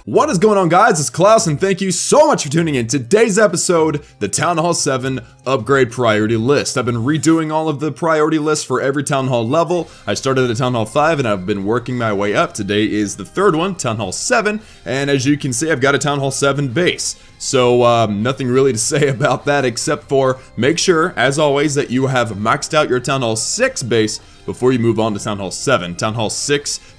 What is going on, guys? It's Klaus, and thank you so much for tuning in. Today's episode, the Town Hall 7 upgrade priority list. I've been redoing all of the priority lists for every Town Hall level. I started at Town Hall 5 and I've been working my way up. Today is the third one, Town Hall 7, and as you can see, I've got a Town Hall 7 base. So nothing really to say about that except for make sure, as always, that you have maxed out your Town Hall 6 base before you move on to Town Hall 7. Town Hall 6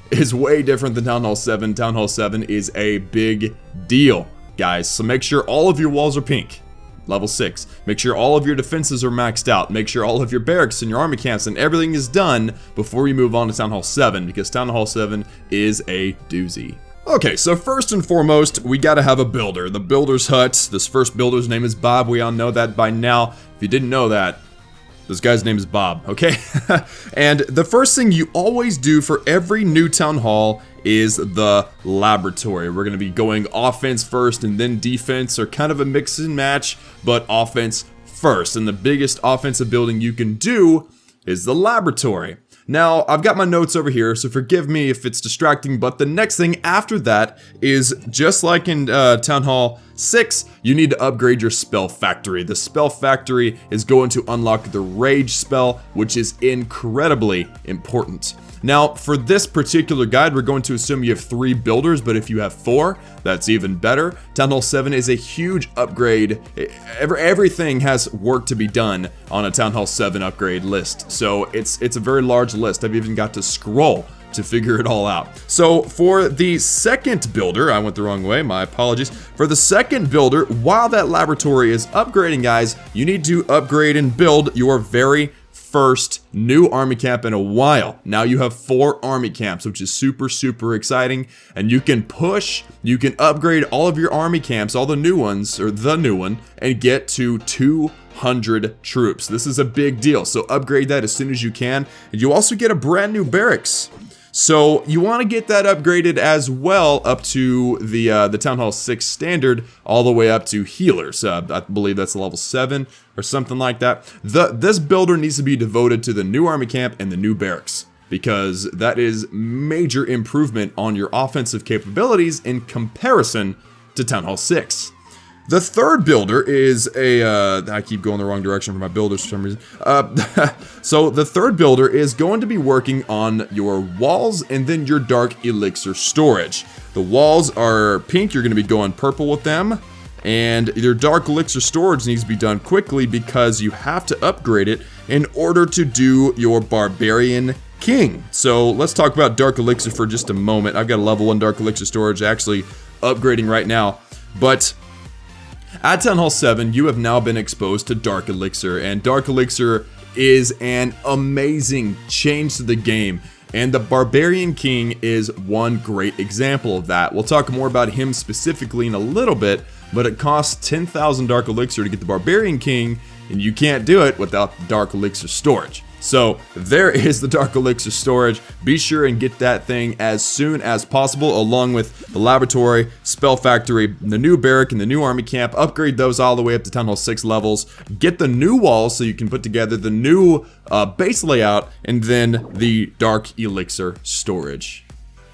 is way different than Town Hall 7. Town Hall 7 is a big deal, guys. So make sure all of your walls are pink. Level 6. Make sure all of your defenses are maxed out. Make sure all of your barracks and your army camps and everything is done before you move on to Town Hall 7, because Town Hall 7 is a doozy. Okay, so first and foremost, we gotta have a builder. The builder's hut. This first builder's name is Bob. We all know that by now. If you didn't know that, this guy's name is Bob, okay? And the first thing you always do for every new town hall is the laboratory. We're gonna be going offense first and then defense, or kind of a mix and match, but offense first. And the biggest offensive building you can do is the laboratory. Now, I've got my notes over here, so forgive me if it's distracting, but the next thing after that is, just like in Town Hall 6, you need to upgrade your spell factory. The spell factory is going to unlock the rage spell, which is incredibly important. Now, for this particular guide, we're going to assume you have 3 builders, but if you have 4, that's even better. Town Hall 7 is a huge upgrade. Everything has work to be done on a Town Hall 7 upgrade list, so it's a very large list. I've even got to scroll to figure it all out. So for the second builder, I went the wrong way, my apologies. For the second builder, while that laboratory is upgrading, guys, you need to upgrade and build your very first new army camp in a while. Now you have 4 army camps, which is super exciting, and you can upgrade all of your army camps, all the new ones, or the new one, and get to 200 troops. This is a big deal, so upgrade that as soon as you can. And you also get a brand new barracks. So you want to get that upgraded as well up to the Town Hall 6 standard, all the way up to healers. I believe that's level 7 or something like that. This builder needs to be devoted to the new army camp and the new barracks, because that is major improvement on your offensive capabilities in comparison to Town Hall 6. The third builder is I keep going the wrong direction for my builders for some reason. So the third builder is going to be working on your walls and then your dark elixir storage. The walls are pink, you're going to be going purple with them. And your dark elixir storage needs to be done quickly because you have to upgrade it in order to do your Barbarian King. So let's talk about dark elixir for just a moment. I've got a level 1 dark elixir storage actually upgrading right now. But at Town Hall 7, you have now been exposed to Dark Elixir, and Dark Elixir is an amazing change to the game, and the Barbarian King is one great example of that. We'll talk more about him specifically in a little bit, but it costs 10,000 Dark Elixir to get the Barbarian King, and you can't do it without Dark Elixir storage. So there is the Dark Elixir storage. Be sure and get that thing as soon as possible, along with the laboratory, spell factory, the new barrack, and the new army camp. Upgrade those all the way up to Town Hall 6 levels. Get the new walls so you can put together the new base layout, and then the Dark Elixir storage.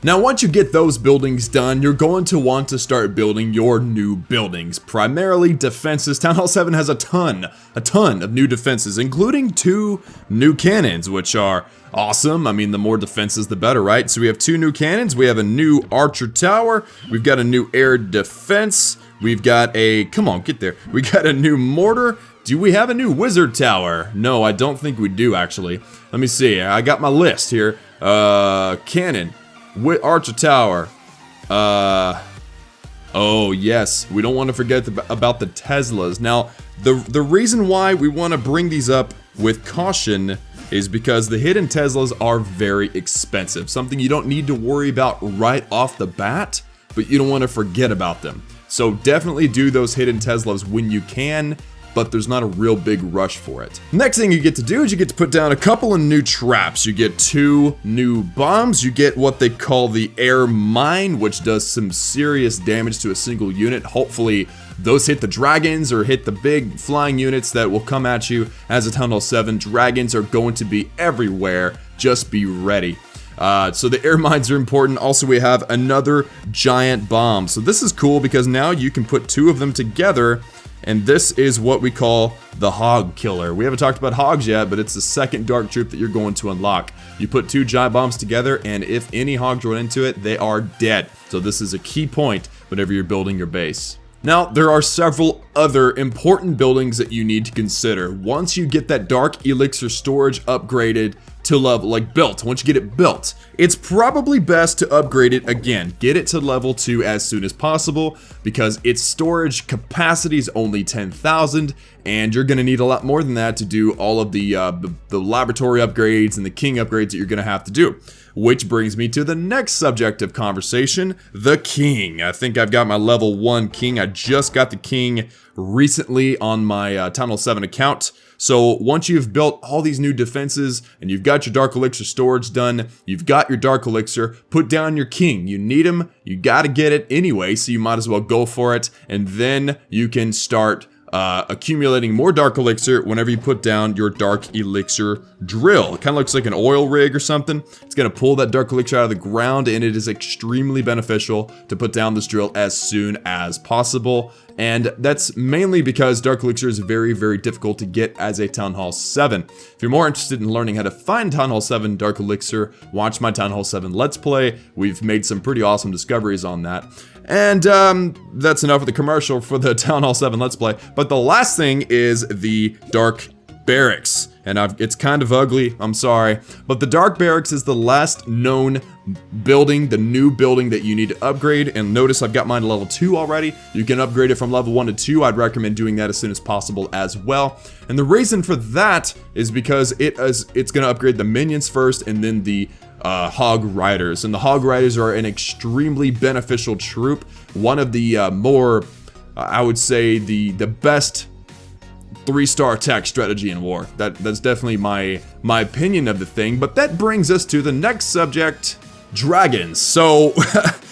Now, once you get those buildings done, you're going to want to start building your new buildings, primarily defenses. Town Hall 7 has a ton of new defenses, including 2 new cannons, which are awesome. I mean, the more defenses, the better, right? So we have 2 new cannons, we have a new archer tower, we've got a new air defense, we've got a, come on, get there, we got a new mortar. Do we have a new wizard tower? No, I don't think we do, actually. Let me see, I got my list here. Cannon. Archer tower. Oh yes, we don't want to forget about the Teslas. Now, the reason why we want to bring these up with caution is because the hidden Teslas are very expensive. Something you don't need to worry about right off the bat, but you don't want to forget about them. So definitely do those hidden Teslas when you can, but there's not a real big rush for it. Next thing you get to do is you get to put down a couple of new traps. You get 2 new bombs. You get what they call the air mine, which does some serious damage to a single unit. Hopefully those hit the dragons or hit the big flying units that will come at you as a Town Hall 7. Dragons are going to be everywhere. Just be ready. So the air mines are important. Also, we have another giant bomb. So this is cool because now you can put 2 of them together, and this is what we call the Hog Killer. We haven't talked about hogs yet, but it's the second dark troop that you're going to unlock. You put 2 giant bombs together, and if any hogs run into it, they are dead. So this is a key point whenever you're building your base. Now, there are several other important buildings that you need to consider. Once you get that dark elixir storage upgraded to level, like built, once you get it built, it's probably best to upgrade it again. Get it to level 2 as soon as possible because its storage capacity is only 10,000 and you're gonna need a lot more than that to do all of the laboratory upgrades and the king upgrades that you're gonna have to do. Which brings me to the next subject of conversation, the king. I think I've got my level 1 king. I just got the king recently on my Town Hall 7 account. So once you've built all these new defenses and you've got your dark elixir storage done, you've got your dark elixir, put down your king. You need him, you gotta get it anyway, so you might as well go for it. And then you can start accumulating more dark elixir whenever you put down your dark elixir drill. It kind of looks like an oil rig or something. It's going to pull that dark elixir out of the ground, and it is extremely beneficial to put down this drill as soon as possible. And that's mainly because dark elixir is very, very difficult to get as a Town Hall 7. If you're more interested in learning how to find Town Hall 7 dark elixir, watch my Town Hall 7 Let's Play. We've made some pretty awesome discoveries on that. And that's enough of the commercial for the Town Hall 7 Let's Play. But the last thing is the Dark Barracks. And it's kind of ugly, I'm sorry. But the Dark Barracks is the last known building, the new building that you need to upgrade. And notice I've got mine to level 2 already. You can upgrade it from level 1 to 2. I'd recommend doing that as soon as possible as well. And the reason for that is because it's going to upgrade the minions first and then the Hog Riders. And the Hog Riders are an extremely beneficial troop. One of the more, I would say, the best 3-star attack strategy in war. That's definitely my opinion of the thing. But that brings us to the next subject, dragons. So,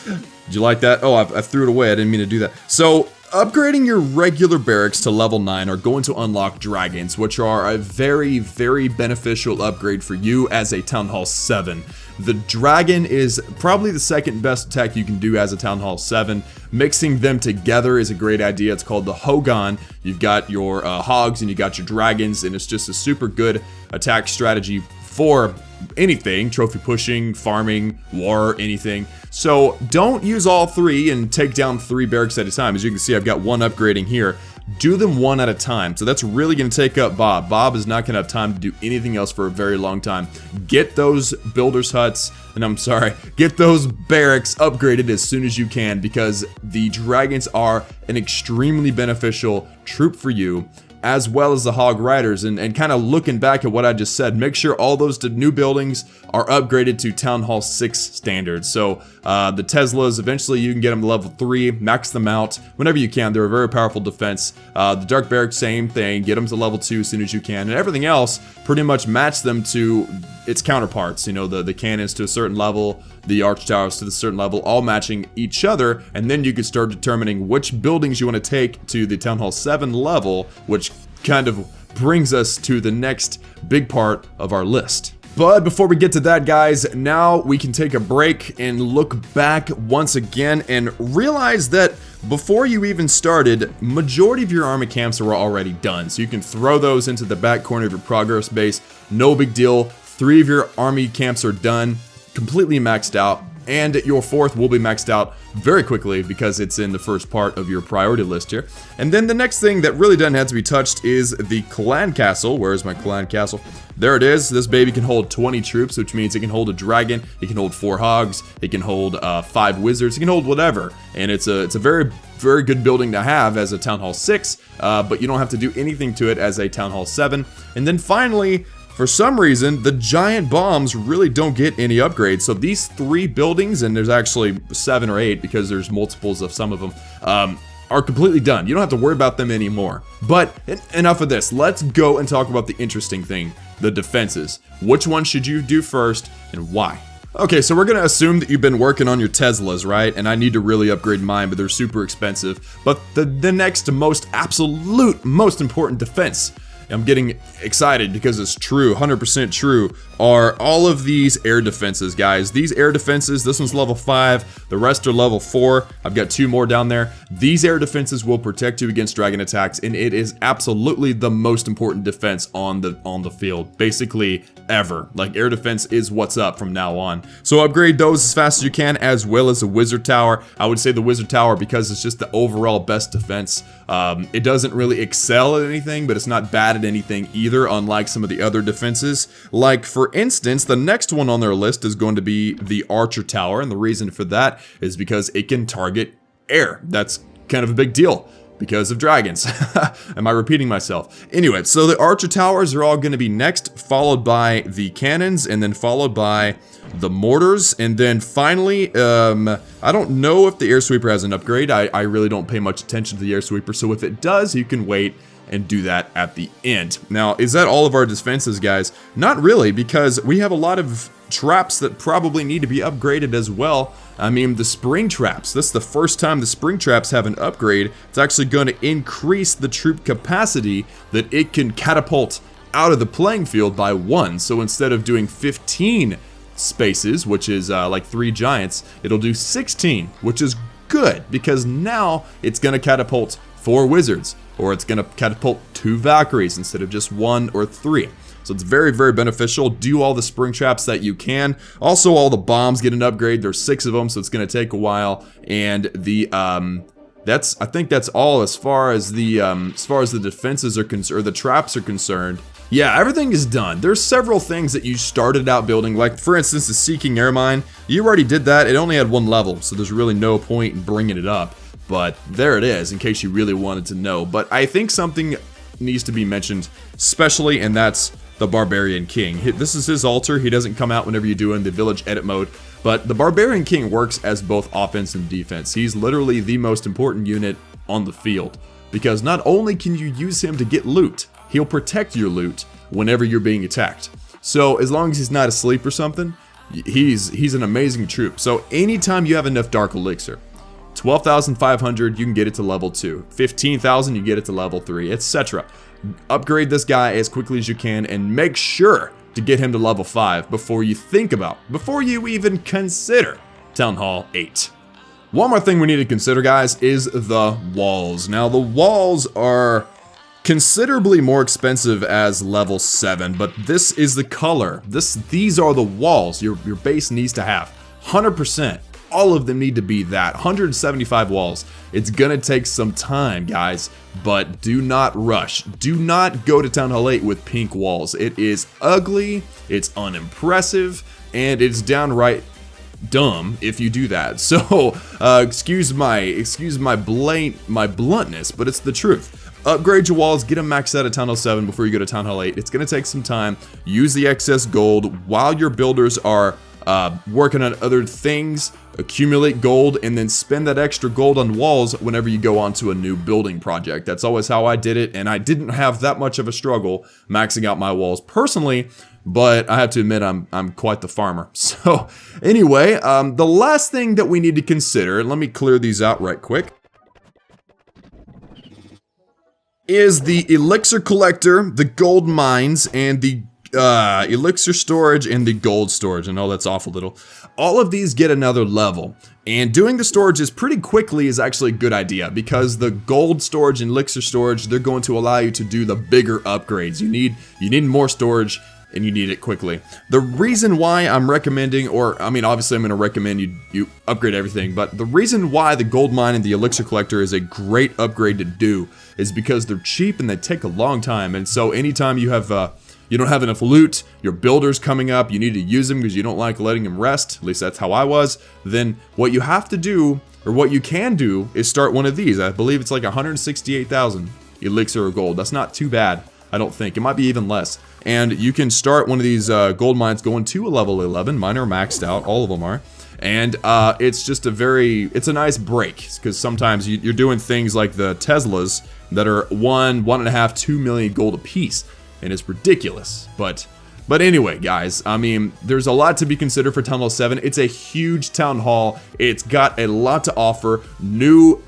did you like that? Oh, I threw it away. I didn't mean to do that. So, upgrading your regular barracks to level 9 are going to unlock dragons, which are a very, very beneficial upgrade for you as a Town Hall 7. The dragon is probably the second best attack you can do as a Town Hall 7. Mixing them together is a great idea. It's called the Hogan. You've got your hogs and you got your dragons, and it's just a super good attack strategy for anything, trophy pushing, farming, war, anything. So don't use all 3 and take down 3 barracks at a time. As you can see, I've got 1 upgrading here. Do them 1 at a time. So that's really going to take up Bob. Bob is not going to have time to do anything else for a very long time. Get those builders huts, and I'm sorry, get those barracks upgraded as soon as you can, because the dragons are an extremely beneficial troop for you, as well as the Hog Riders. And kind of looking back at what I just said, make sure all those new buildings are upgraded to Town Hall 6 standards. So the Teslas, eventually you can get them to level 3, max them out whenever you can. They're a very powerful defense. The Dark Barracks, same thing, get them to level 2 as soon as you can. And everything else, pretty much match them to its counterparts. You know, the cannons to a certain level, the arch towers to a certain level, all matching each other. And then you can start determining which buildings you want to take to the Town Hall 7 level, which kind of brings us to the next big part of our list. But before we get to that, guys, now we can take a break and look back once again and realize that before you even started, majority of your army camps were already done. So you can throw those into the back corner of your progress base. No big deal. 3 of your army camps are done, completely maxed out. And your 4th will be maxed out very quickly because it's in the first part of your priority list here. And then the next thing that really doesn't have to be touched is the clan castle. Where is my clan castle? There it is. This baby can hold 20 troops, which means it can hold a dragon, it can hold 4 hogs, it can hold 5 wizards, it can hold whatever. And it's a very, very good building to have as a Town Hall 6, but you don't have to do anything to it as a Town Hall 7. And then finally, for some reason, the giant bombs really don't get any upgrades. So these 3 buildings, and there's actually 7 or 8 because there's multiples of some of them, are completely done. You don't have to worry about them anymore. But enough of this. Let's go and talk about the interesting thing, the defenses. Which one should you do first and why? Okay, so we're gonna assume that you've been working on your Teslas, right? And I need to really upgrade mine, but they're super expensive. But the next most important defense, I'm getting excited because it's true, 100% true, are all of these air defenses, guys. These air defenses, this one's level 5, the rest are level 4. I've got 2 more down there. These air defenses will protect you against dragon attacks, and it is absolutely the most important defense on the field, basically ever. Like, air defense is what's up from now on. So upgrade those as fast as you can, as well as the wizard tower. I would say the wizard tower because it's just the overall best defense. It doesn't really excel at anything, but it's not bad at anything either, unlike some of the other defenses. Like, for instance, the next one on their list is going to be the archer tower, and the reason for that is because it can target air. That's kind of a big deal because of dragons. Am I repeating myself? Anyway, so the archer towers are all going to be next, followed by the cannons, and then followed by the mortars, and then finally, I don't know if the air sweeper has an upgrade. I really don't pay much attention to the air sweeper, so if it does, you can wait and do that at the end. Now, is that all of our defenses, guys? Not really, because we have a lot of traps that probably need to be upgraded as well. I mean, the spring traps. This is the first time the spring traps have an upgrade. It's actually going to increase the troop capacity that it can catapult out of the playing field by 1. So instead of doing 15 spaces, which is like 3 giants, it'll do 16, which is good because now it's going to catapult 4 wizards, or it's going to catapult 2 Valkyries instead of just 1 or 3. So it's very, very beneficial. Do all the spring traps that you can. Also, all the bombs get an upgrade. There's 6 of them, so it's going to take a while. And the I think that's all as far as the defenses are concerned, or the traps are concerned. Yeah, everything is done. There's several things that you started out building, like for instance the Seeking Air Mine. You already did that. It only had 1 level, so there's really no point in bringing it up. But there it is, in case you really wanted to know. But I think something needs to be mentioned, especially, and that's the Barbarian King. This is his altar. He doesn't come out whenever you do in the village edit mode. But the Barbarian King works as both offense and defense. He's literally the most important unit on the field. Because not only can you use him to get loot, he'll protect your loot whenever you're being attacked. So as long as he's not asleep or something, he's an amazing troop. So anytime you have enough Dark Elixir, 12,500, you can get it to level 2. 15,000, you get it to level 3, etc. Upgrade this guy as quickly as you can and make sure to get him to level 5 before you even consider Town Hall 8. One more thing we need to consider, guys, is the walls. Now, the walls are considerably more expensive as level 7, but this is the color. These are the walls your base needs to have. 100%. All of them need to be that. 175 walls. It's gonna take some time, guys, but do not rush. Do not go to Town Hall 8 with pink walls. It is ugly, it's unimpressive, and it's downright dumb if you do that. So, excuse my bluntness, but it's the truth. Upgrade your walls, get them maxed out at Town Hall 7 before you go to Town Hall 8. It's gonna take some time. Use the excess gold while your builders are working on other things. Accumulate gold and then spend that extra gold on walls whenever you go onto a new building project. That's always how I did it, and I didn't have that much of a struggle maxing out my walls personally, but I have to admit I'm quite the farmer. So anyway, the last thing that we need to consider, let me clear these out right quick, is the elixir collector, the gold mines, and the elixir storage and the gold storage. I know that's awful little. All of these get another level, and doing the storages pretty quickly is actually a good idea because the gold storage and elixir storage, they're going to allow you to do the bigger upgrades. You need more storage, and you need it quickly. The reason why I'm recommending, or I mean obviously I'm going to recommend you upgrade everything, but the reason why the gold mine and the elixir collector is a great upgrade to do is because they're cheap and they take a long time. And so anytime you have you don't have enough loot, your builder's coming up, you need to use them because you don't like letting them rest, at least that's how I was, then what you have to do, or what you can do, is start one of these. I believe it's like 168,000 elixir or gold. That's not too bad, I don't think. It might be even less. And you can start one of these gold mines going to a level 11. Mine are maxed out, all of them are. And it's just it's a nice break, because sometimes you're doing things like the Teslas that are 1.5, 2 million gold a piece. And it's ridiculous, but But anyway, guys, I mean, there's a lot to be considered for Town Hall 7. It's a huge town hall. It's got a lot to offer.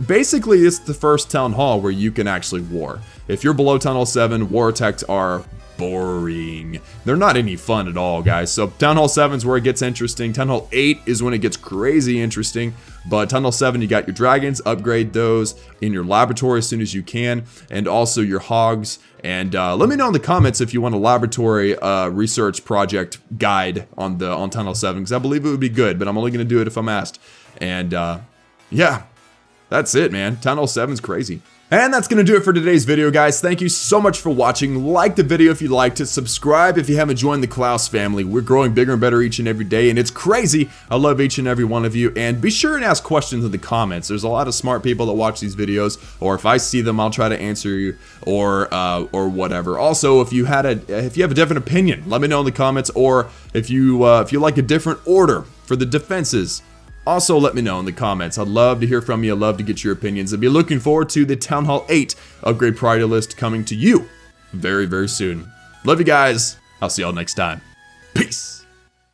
Basically, it's the first town hall where you can actually war. If you're below Town Hall 7, war attacks are boring. They're not any fun at all, guys. So Town Hall 7 is where it gets interesting. Town Hall 8 is when it gets crazy interesting. But Town Hall 7, you got your dragons. Upgrade those in your laboratory as soon as you can. And also your hogs. And let me know in the comments if you want a laboratory research project guide on Town Hall 7. Because I believe it would be good. But I'm only going to do it if I'm asked. And yeah, that's it, man. Town Hall 7 is crazy. And that's going to do it for today's video, guys. Thank you so much for watching. Like the video if you liked it. Subscribe if you haven't joined the Klaus family. We're growing bigger and better each and every day, and it's crazy. I love each and every one of you. And be sure and ask questions in the comments. There's a lot of smart people that watch these videos, or if I see them, I'll try to answer you, or whatever. Also, if you have a different opinion, let me know in the comments. Or if you like a different order for the defenses, also let me know in the comments. I'd love to hear from you. I'd love to get your opinions. I'd be looking forward to the Town Hall 8 upgrade priority list coming to you very, very soon. Love you guys. I'll see y'all next time. Peace.